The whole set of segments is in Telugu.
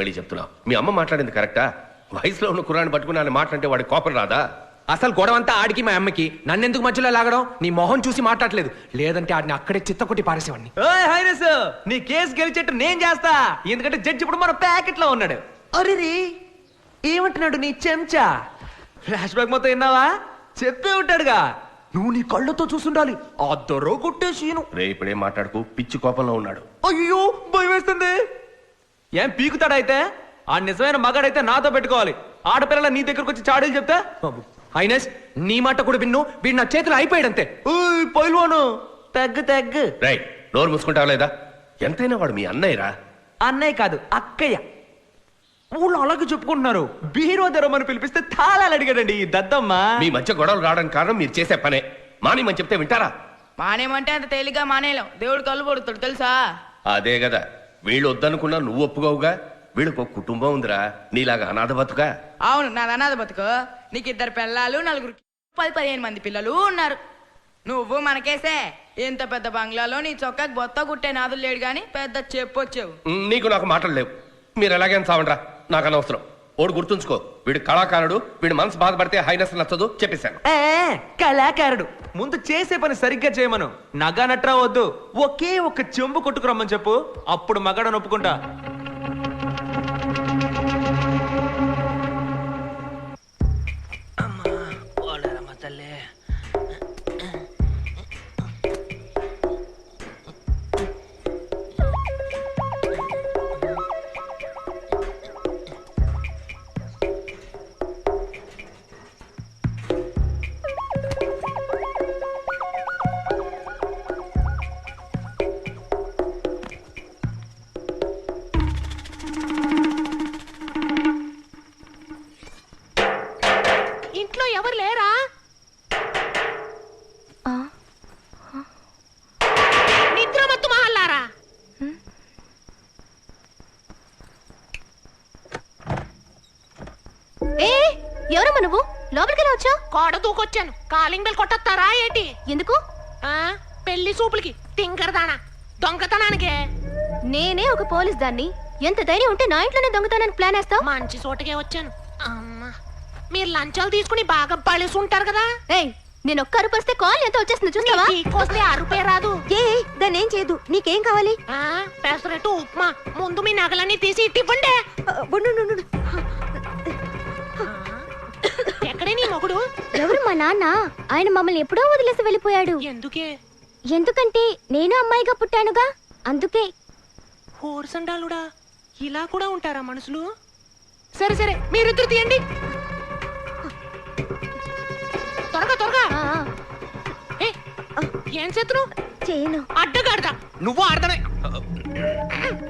మళ్ళీ చెప్తున్నావు, మీ అమ్మ మాట్లాడింది కరెక్టా? వయసులో ఉన్న కుర్రాన్ని పట్టుకుని ఆయన మాట్లాడితే వాడి కోపం రాదా? అసలు గొడవంతా ఆడికి మా అమ్మకి, నన్నెందుకు మధ్యలో లాగడం? నీ మొహం చూసి మాట్లాడలేదు, లేదంటే ఆడిని అక్కడే చిత్తకొట్టి పారేసేవాడిని. హైనస్, నీ కేసు గెలిచేట్టు నేను చేస్తా, ఎందుకంటే జడ్జి ఇప్పుడు మన ప్యాకెట్ లో ఉన్నాడు. అరే ఏమంటున్నాడు నీ చెంచా? ఫ్లాష్ బ్యాక్ మొత్తం విన్నావా? చెప్పే ఉంటాడుగా, నువ్వు నీ కళ్ళతో చూసుండాలి ఆ దొరో కొట్టే సీను. రే ఇప్పుడేం మాట్లాడుకు, పిచ్చి కోపంలో ఉన్నాడు. అయ్యో భయం వేస్తుంది. ఏం పీకుతాడైతే? ఆ నిజమైన మగాడైతే నాతో పెట్టుకోవాలి, ఆడపిల్లల నీ దగ్గరకు వచ్చి చాడీలు చెప్తే. హైనస్, నీ మాట కూడా విన్ను, వీడు నా చేతులు అయిపోయాడంతే. పైల్వాను తగ్గు. రేయ్ నోరు మూసుకుంటావా లేదా? ఎంతైనా వాడు మీ అన్నయ్యరా. అన్నయ్య కాదు అక్కయ్య. ఊళ్ళో అలాగే చెప్పుకుంటున్నారు. బీరో తెరమని పిలిపిస్తే తాళాలు అడిగాడండి ఈ దద్దమ్మ. మీ మధ్య గొడవలు రావడానికి కారణం మీరు చేసే పనే. మానేమని చెప్తే వింటారా? మానేమంటే అంత తేలిగ్గా మానేలేం, దేవుడు కళ్ళు పడుతాడు తెలుసా? అదే కదా, వీళ్ళు వద్దనుకున్నా నువ్వు ఒప్పుకోవుగా. వీళ్ళకు ఒక కుటుంబం ఉందిరా, నీలాగా అనాథ బతుక. అవును, నాది అనాథ బతుకు. నీకు 2 పిల్లలు, 4 10-15 మంది పిల్లలు ఉన్నారు. నువ్వు మనకేసే ఇంత పెద్ద బంగ్లాలో నీ చొక్కాకి బొత్త కుట్టే నాదులు లేడు గాని పెద్ద చెప్పొచ్చావు. నీకు నాకు మాటలు లేవు, మీరు ఎలాగైనా చావండ్రా, నాకు అనవసరం. ఓడు గుర్తుంచుకో, వీడు కళాకారుడు, వీడి మనసు బాధపడితే హైనస్ నచ్చదు చెప్పేశాను. కళాకారుడు ముందు చేసే పని సరిగ్గా చేయమను. నగా నట్రా వద్దు, ఒకే ఒక చెంబు కొట్టుకురమ్మని చెప్పు, అప్పుడు మగాడని ఒప్పుకుంటా. ఇంట్లో ఎవరు లేరా? నిద్రమత్తు మహల్లారా, ఎవరమ్మా నువ్వు? లోపలికి ఎలా వచ్చావు? కోడ దూకొచ్చాను. కాలింగ్ బెల్ కొట్టొస్తారా ఏంటి? ఎందుకు? పెళ్లి సూపులకి తింకరదానా దొంగతనానికే. నేనే ఒక పోలీస్ దాన్ని, ఎంత ధైర్యం ఉంటే నా ఇంట్లోనే దొంగతనానికి ప్లాన్ వేస్తావు? మంచి చోటకే వచ్చాను. అమ్మా, మీరు లంచాలు తీసుకుని బాగా పళేసి ఉంటారు కదా. ఏయ్, నేను ఒక్క అరుపు వస్తే కాల్ ఎంత వచ్చేస్తుంది చూస్తావా? వస్తే అరుపే రాదు. దాన్ని ఏం చేయదు. నీకేం కావాలి? పెసరట్టు ఉప్మా. ముందు మీ నగలన్నీ తీసి ఇట్టివ్వండి. ఎక్కడే నీ మొగుడు? ఎవరు? మా నాన్న. ఆయన మమ్మల్ని ఎప్పుడో వదిలేసి వెళ్ళిపోయాడు. ఎందుకే? ఎందుకంటే నేను అమ్మాయిగా పుట్టానుగా, అందుకే. హోర్సండాలుడా, ఇలా కూడా ఉంటారా మనుషులు? సరే సరే, మీరిద్దరు తీయండి త్వరగా. ఏం చేతురు? చేయను. అడ్డగాడదా నువ్వు ఆడతానే.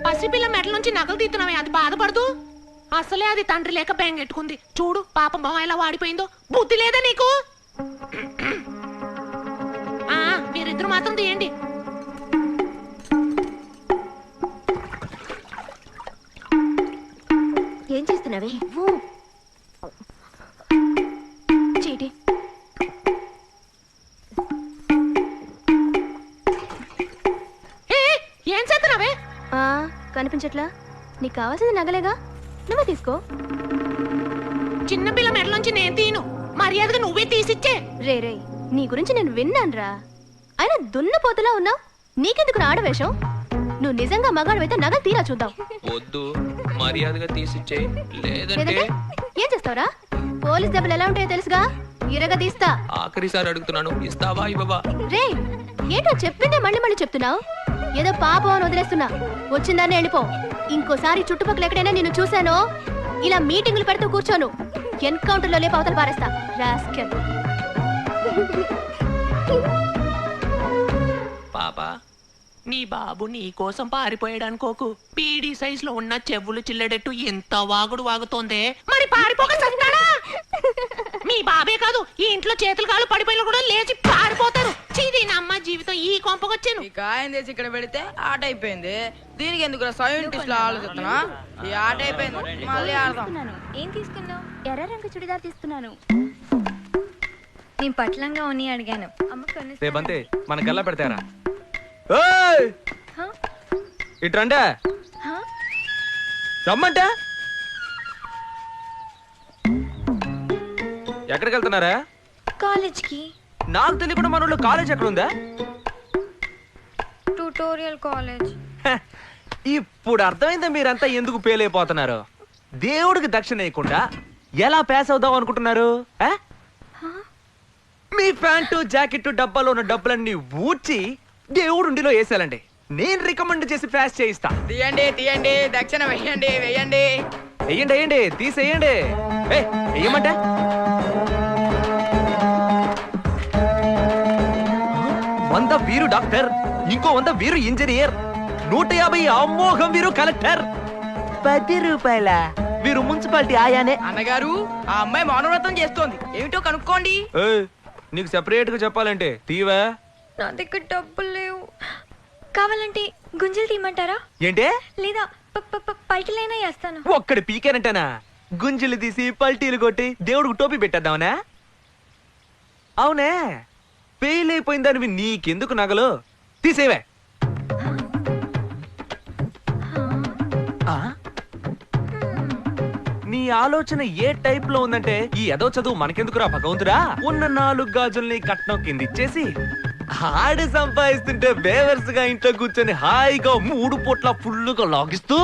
పసిపిల్ల మెడల నుంచి నగలు తీస్తున్నావే, అది బాధపడదు. అసలే అది తండ్రి లేక బెంగెట్టుకుంది. చూడు పాపం మొహం ఎలా వాడిపోయిందో. బుద్ధి లేదా నీకు? మీరిద్దరు మాత్రం తీయండి. ఏం చేస్తున్నావే? చీటి. ఏం చేస్తున్నావే? కనిపించట్లా? నీకు కావాల్సింది నగలేగా, నువ్వే తీసుకో. చిన్నపిల్ల మెడలోంచి నేను తీను, మర్యాదగా నువ్వే తీసిచ్చే. రే, నీ గురించి నేను విన్నానురా. అయినా దున్నపోతులా ఉన్నావు, నీకెందుకు ఆడవేషం? నువ్వు నిజంగా మగాడివైతే నగలు తీరా చూద్దాం. వద్దు, మర్యాదగా తీసిచ్చే, లేదంటే ఏం చేస్తావురా? పోలీస్ దెబ్బలు ఎలా ఉంటాయో తెలుసుగా, ఇరగా తీస్తా. ఆఖరిసారి అడుగుతున్నాను, ఇస్తావా ఇవ్వవా? రే, ఏంటో చెప్పిందే మళ్ళీ చెప్తున్నావు? ఏదో పాపం అని వదిలేస్తున్నా, వచ్చిందాన్ని వెళ్ళిపో. ఇంకోసారి చుట్టుపక్కల ఎక్కడైనా నిన్ను చూశానో, ఇలా మీటింగులు పెడుతూ కూర్చోను, ఎన్కౌంటర్ లో లేపు అవతల పారేస్తా. రాస్కెల్. పాపా, నీ బాబు నీ కోసం పారిపోయాడు అనుకోకు. పీడీ సైజ్ లో ఉన్న చెవులు చిల్లడెట్టు ఎంత వాగుడు వాగుతోందే, మరి పారిపోక చస్తాడా? మీ బాబే కాదు, ఈ ఇంట్లో చేతులు కాళ్ళు పడిపోయిన కూడా లేచి పారిపోతారు. చీది నమ్మ జీవితం ఈ కొంపకొచ్చాను. ఈ కాయం చేసి ఇక్కడ పెడితే ఆట అయిపోయింది. దీనికి ఎందుకు సైంటిస్ట్ లో ఆలోచిస్తున్నా? ఈ ఆట అయిపోయింది, మళ్ళీ ఆడదాం. ఏం తీసుకున్నావు? ఎర్ర రంగు చుడిదార్ తీసుకున్నాను. నేను పట్లంగా ఉన్ని అడిగాను. రేపంతే మనకెల్లా పెడతారా? ఇట్రండే రమ్మంటే ఎక్కడికి వెళ్తున్నారా? కాలేజ్కి. నాకు తెలియకుండా మన ఊళ్ళో కాలేజ్ ఎక్కడ ఉందా? Tutorial college. హ, ఇప్పుడు అర్థమైందా మీరంతా ఎందుకు ఫెయిల్ అయిపోతున్నారు? దేవుడికి దక్షిణ వేయకుండా ఎలా పాస్ అవుదాం అనుకుంటున్నారు? ఆ? మీ ప్యాంటు జాకెట్ డబ్బాలో ఉన్న డబ్బులన్నీ ఊడ్చి దేవుడు ఉండిలో వేసాలండి. నేను రికమెండ్ చేసి పాస్ చేయిస్తా. తీయండి తీయండి, దక్షిణ వెయ్యండి వెయ్యండి. వెయ్యండి వెయ్యండి, తీసేయండి. వెయ్యమంటే వంద వీరు డాక్టర్, ఇంకో 100 వీరు ఇంజనీర్, 150 అమోఘం వీరు కలెక్టర్, 10 రూపాయల వీరు మున్సిపాలిటీ ఆయానే. అన్నగారు, ఆ అమ్మాయి మౌనవ్రతం చేస్తోంది, ఏమిటో కనుక్కోండి. ఏయ్, నీకు సెపరేట్ గా చెప్పాలంటే తీవా? నా దగ్గర డబ్బులు లేవు. కావాలంటే గుంజలు తీయమంటారా? ఏంటే? లేదా పల్టీలైనా వేస్తాను. ఒక్కడి పీకేనంటనా? గుంజలు తీసి పల్టీలు కొట్టి దేవుడికి టోపీ పెట్టేద్దామనా? అవునే, ఫెయిల్ అయిపోయిందానివి నీకెందుకు నగలు? తీసేవే. ఆ? నీ ఆలోచన ఏ టైప్ లో ఉందంటే, ఈ ఎదో చదువు మనకెందుకురా భగవంతుడా, ఉన్న 4 గాజుల్ని కట్నం కింద ఇచ్చేసి ఆడి సంపాదిస్తుంటే బేవర్స్ గా ఇంట్లో కూర్చొని హాయిగా 3 పూట్ల ఫుల్లుగా లాగిస్తూ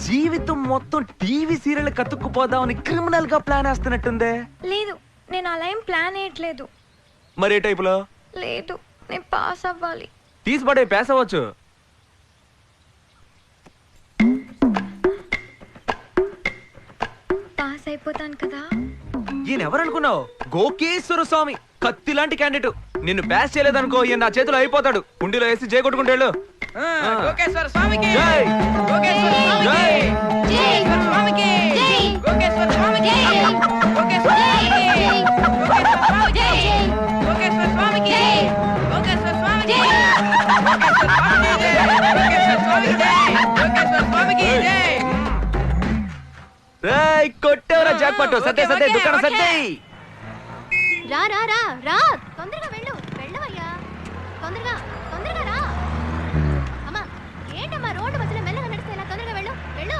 జీవితం మొత్తం టీవీ సీరియల్ కతుక్కుపోదామని క్రిమినల్ గా ప్లాన్ వేస్తున్నట్టుందే. లేదు, నేను అలా ఏం ప్లాన్ వేయట్లేదు. మరే టైపులో? లేదు, నేను పాస్ అవ్వాలి. తీసిపడే పాస్ అవ్వచ్చు. పాస్ అయిపోతాను కదా. ఈయన ఎవరనుకున్నావు? గోకేశ్వర స్వామి, కత్తి లాంటి క్యాండిడేట్. నిన్ను పాస్ చేయలేదనుకో, ఈయన నా చేతిలో అయిపోతాడు. ఉండిలో వేసి జై కొట్టుకుంటేళ్ళు. లోకేశ్వర స్వామికి జై! లోకేశ్వర స్వామికి జై! లోకేశ్వర స్వామికి లోకేశ్వర స్వామికి లోకేశ్వర స్వామికి లోకేశ్వర స్వామికి లోకేశ్వర స్వామికి లోకేశ్వర స్వామికి లోకేశ్వర స్వామికి జై. రేయ్, కొట్టేవరా జాక్ పట్టు. సత్తే సత్తే, దుకాణం సత్తే. రా రా రా రా, తొందరగా వెళ్ళు. వెళ్ళవయ్యా, తొందరగా తొందరగా రా. అమ్మా, ఏంటమ్మా రోడ్డు మధ్యలో మెల్లగా నడిస్తే ఇలా? తొందరగా వెళ్ళు వెళ్ళు.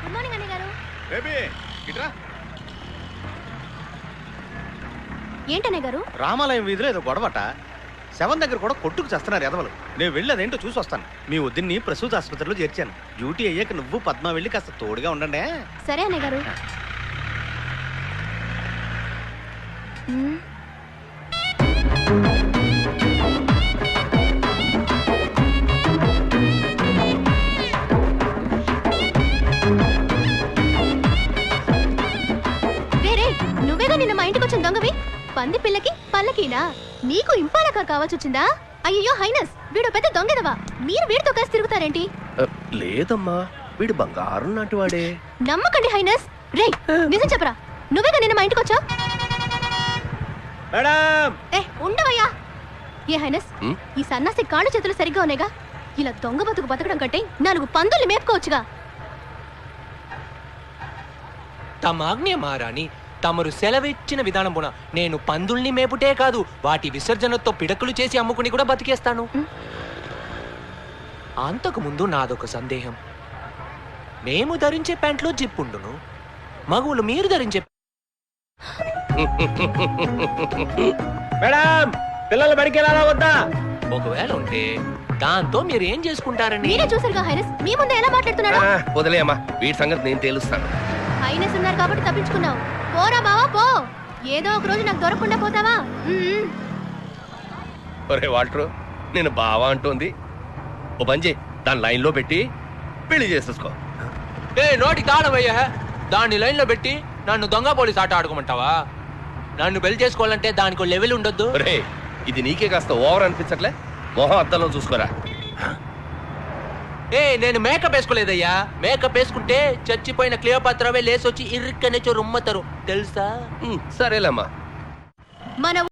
గుడ్ మార్నింగ్ అన్నయ్య గారు. ఏంటన్నయ్య గారు? రామాలయం వీధిలో ఏదో గొడవట. శవం దగ్గర కూడా కొట్టుకు చేస్తున్నారు ఎదవలు. నేను వెళ్ళి అదేంటో చూసి వస్తాను. మీ వద్దని ప్రసూతి ఆసుపత్రిలో చేర్చాను. డ్యూటీ అయ్యాక నువ్వు పద్మ వెళ్ళి కాస్త తోడుగా ఉండండి. సరే అన్నయ్య గారు. వేరే, నువ్వేగా నిన్న మా ఇంటికి వచ్చిన దొంగవి? పంది పిల్లకి పల్లకీనా? నీకు ఇంపాల కార్ కావాల్సి వచ్చిందా? అయ్యో హైనస్, వీడు పెద్ద దొంగదవా. మీరు వీడితో కలిసి తిరుగుతారేంటి? లేదమ్మా, వీడు బంగారం నాటి వాడే. నమ్మకండి హైనస్. రే, నిజం చెప్పరా, నువ్వేగా నిన్న మా ఇంటికి వచ్చా? మేడం, ఉండవయ్యా. ఏ హైనస్, ఈ సన్నాసి కాళ్ళు చేతులు సరిగ్గా ఉన్నాయిగా? ఇలా దొంగ బతుకు బతకడం కంటే 4 పందుల్ని మేపుకోవచ్చుగా. తమాజ్ఞ మారాని, తమరు సెలవిచ్చిన విధానమున నేను పందుల్ని మేపుటే కాదు, వాటి విసర్జనతో పిడకలు చేసి అమ్ముకుని కూడా బతికేస్తాను. అంతకు ముందు నాదొక సందేహం. మేము ధరించే ప్యాంట్లో జిప్పుండును, మగువులు మీరు ధరించే మేడం, పిల్లలు బడికి వెళ్ళాలా వద్దా? ఒకవేళ ఉంటే దాంతో మీరు ఏం చేసుకుంటారని. మీరే చూసారుగా హైనస్, మీ ముందు ఎలా మాట్లాడుతున్నాడు. వదిలేయమ్మా, వీడి సంగతి నేను తేలుస్తాను. హైనస్ ఉన్నారు కాబట్టి తప్పించుకున్నావు. పోరా బావా పో, ఏదో ఒక రోజు నాకు దొరకకుండా పోతావా? ఒరే వాల్టరు, నేను బావా అంటోంది. ఓ పని చేయి, దాని లైన్లో పెట్టి పెళ్లి చేసేసుకో. నోటి తాళవయ్యా, దాన్ని లైన్లో పెట్టి నన్ను దొంగ పోలీస్ ఆట ఆడుకోమంటావా? నన్ను పెళ్లి చేసుకోవాలంటే దానికి లెవెల్ ఉండొద్దు. ఒరే, ఇది నీకే కాస్త ఓవర్ అనిపించట్లే? మొహం అద్దంలో చూసుకోరా. నేను మేకప్ వేసుకోలేదయ్యా. మేకప్ వేసుకుంటే చచ్చిపోయిన క్లియోపాత్రవే లేసొచ్చి ఇరుక్కనే రొమ్మతారు తెలుసా? సరేలేమ్మా. మన